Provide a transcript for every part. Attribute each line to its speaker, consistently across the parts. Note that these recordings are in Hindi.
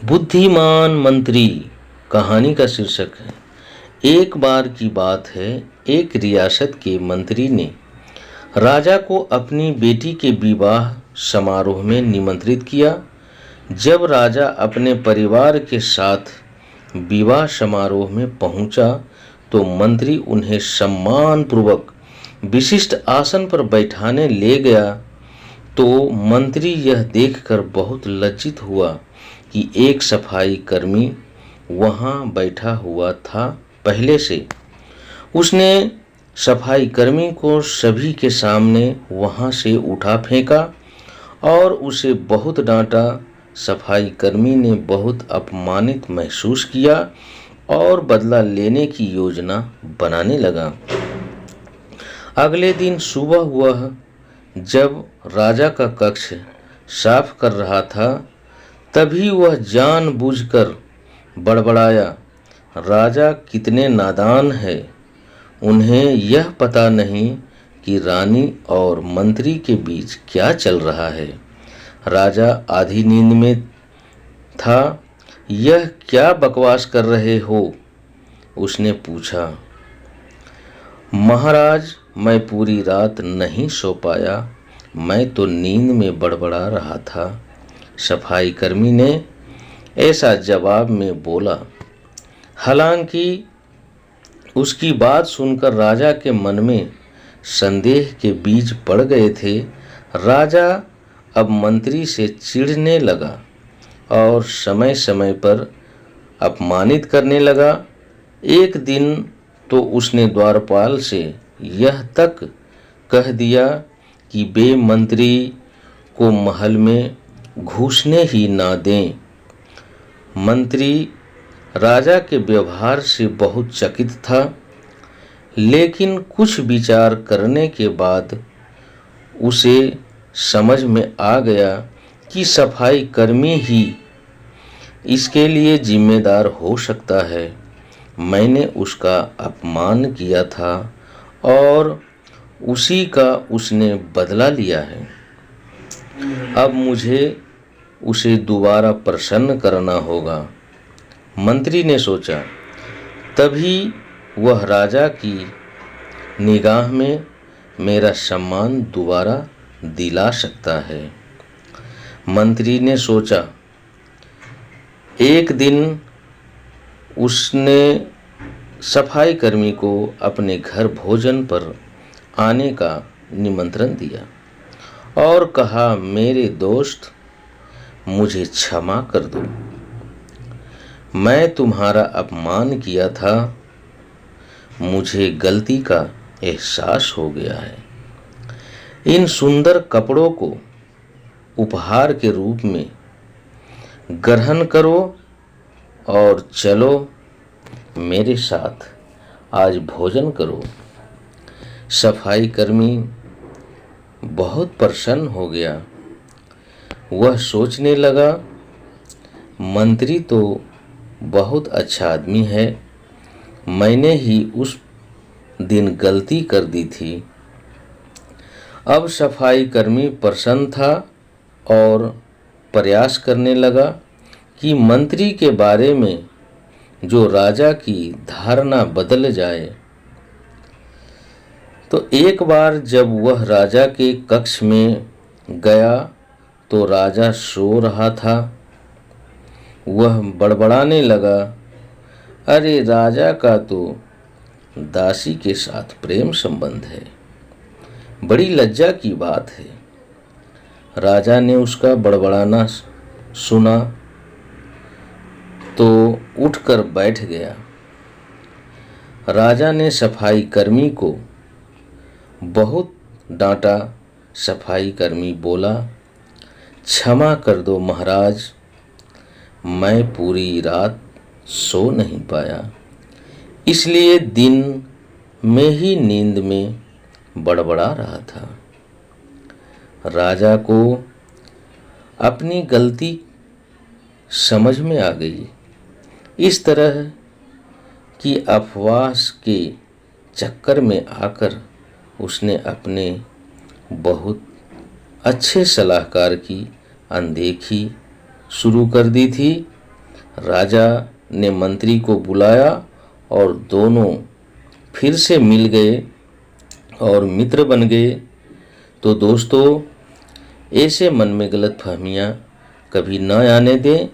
Speaker 1: बुद्धिमान मंत्री कहानी का शीर्षक है। एक बार की बात है, एक रियासत के मंत्री ने राजा को अपनी बेटी के विवाह समारोह में निमंत्रित किया। जब राजा अपने परिवार के साथ विवाह समारोह में पहुंचा तो मंत्री उन्हें सम्मानपूर्वक विशिष्ट आसन पर बैठाने ले गया। तो मंत्री यह देखकर बहुत लज्जित हुआ कि एक सफाई कर्मी वहां बैठा हुआ था पहले से। उसने सफाई कर्मी को सभी के सामने वहां से उठा फेंका और उसे बहुत डांटा। सफाई कर्मी ने बहुत अपमानित महसूस किया और बदला लेने की योजना बनाने लगा। अगले दिन सुबह वह जब राजा का कक्ष साफ कर रहा था तभी वह जानबूझकर बड़बड़ाया, राजा कितने नादान है, उन्हें यह पता नहीं कि रानी और मंत्री के बीच क्या चल रहा है। राजा आधी नींद में था। यह क्या बकवास कर रहे हो? उसने पूछा। महाराज, मैं पूरी रात नहीं सो पाया, मैं तो नींद में बड़बड़ा रहा था, सफाई कर्मी ने ऐसा जवाब में बोला। हालांकि उसकी बात सुनकर राजा के मन में संदेह के बीज पड़ गए थे। राजा अब मंत्री से चिढ़ने लगा और समय समय पर अपमानित करने लगा। एक दिन तो उसने द्वारपाल से यह तक कह दिया कि वे मंत्री को महल में घुसने ही ना दें। मंत्री राजा के व्यवहार से बहुत चकित था, लेकिन कुछ विचार करने के बाद उसे समझ में आ गया कि सफाई कर्मी ही इसके लिए जिम्मेदार हो सकता है। मैंने उसका अपमान किया था और उसी का उसने बदला लिया है। अब मुझे उसे दोबारा प्रसन्न करना होगा, मंत्री ने सोचा। तभी वह राजा की निगाह में मेरा सम्मान दोबारा दिला सकता है। मंत्री ने सोचा। एक दिन उसने सफाई कर्मी को अपने घर भोजन पर आने का निमंत्रण दिया और कहा, मेरे दोस्त, मुझे क्षमा कर दो, मैं तुम्हारा अपमान किया था, मुझे गलती का एहसास हो गया है। इन सुंदर कपड़ों को उपहार के रूप में ग्रहण करो और चलो मेरे साथ आज भोजन करो। सफाई कर्मी बहुत प्रसन्न हो गया। वह सोचने लगा, मंत्री तो बहुत अच्छा आदमी है, मैंने ही उस दिन गलती कर दी थी। अब सफाई कर्मी प्रसन्न था और प्रयास करने लगा कि मंत्री के बारे में जो राजा की धारणा बदल जाए। तो एक बार जब वह राजा के कक्ष में गया तो राजा सो रहा था। वह बड़बड़ाने लगा, अरे राजा का तो दासी के साथ प्रेम संबंध है, बड़ी लज्जा की बात है। राजा ने उसका बड़बड़ाना सुना तो उठकर बैठ गया। राजा ने सफाई कर्मी को बहुत डांटा। सफाई कर्मी बोला, क्षमा कर दो महाराज, मैं पूरी रात सो नहीं पाया, इसलिए दिन में ही नींद में बड़बड़ा रहा था। राजा को अपनी गलती समझ में आ गई। इस तरह की अफवाह के चक्कर में आकर उसने अपने बहुत अच्छे सलाहकार की अनदेखी शुरू कर दी थी। राजा ने मंत्री को बुलाया और दोनों फिर से मिल गए और मित्र बन गए। तो दोस्तों, ऐसे मन में गलतफहमियां कभी न आने दें।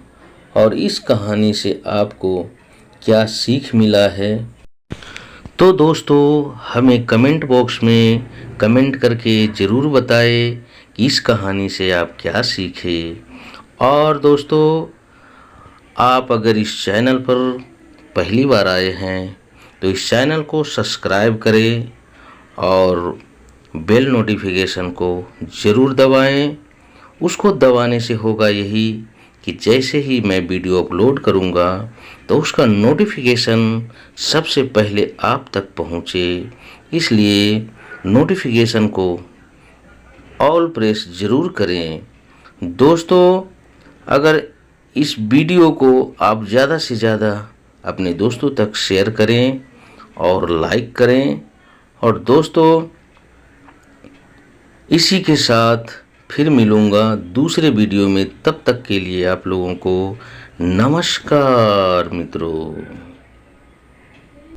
Speaker 1: और इस कहानी से आपको क्या सीख मिला है, तो दोस्तों हमें कमेंट बॉक्स में कमेंट करके ज़रूर बताएं कि इस कहानी से आप क्या सीखे। और दोस्तों, आप अगर इस चैनल पर पहली बार आए हैं तो इस चैनल को सब्सक्राइब करें और बेल नोटिफिकेशन को ज़रूर दबाएं। उसको दबाने से होगा यही कि जैसे ही मैं वीडियो अपलोड करूंगा तो उसका नोटिफिकेशन सबसे पहले आप तक पहुंचे। इसलिए नोटिफिकेशन को ऑल प्रेस ज़रूर करें। दोस्तों, अगर इस वीडियो को आप ज़्यादा से ज़्यादा अपने दोस्तों तक शेयर करें और लाइक करें। और दोस्तों, इसी के साथ फिर मिलूँगा दूसरे वीडियो में। तब तक के लिए आप लोगों को नमस्कार मित्रों।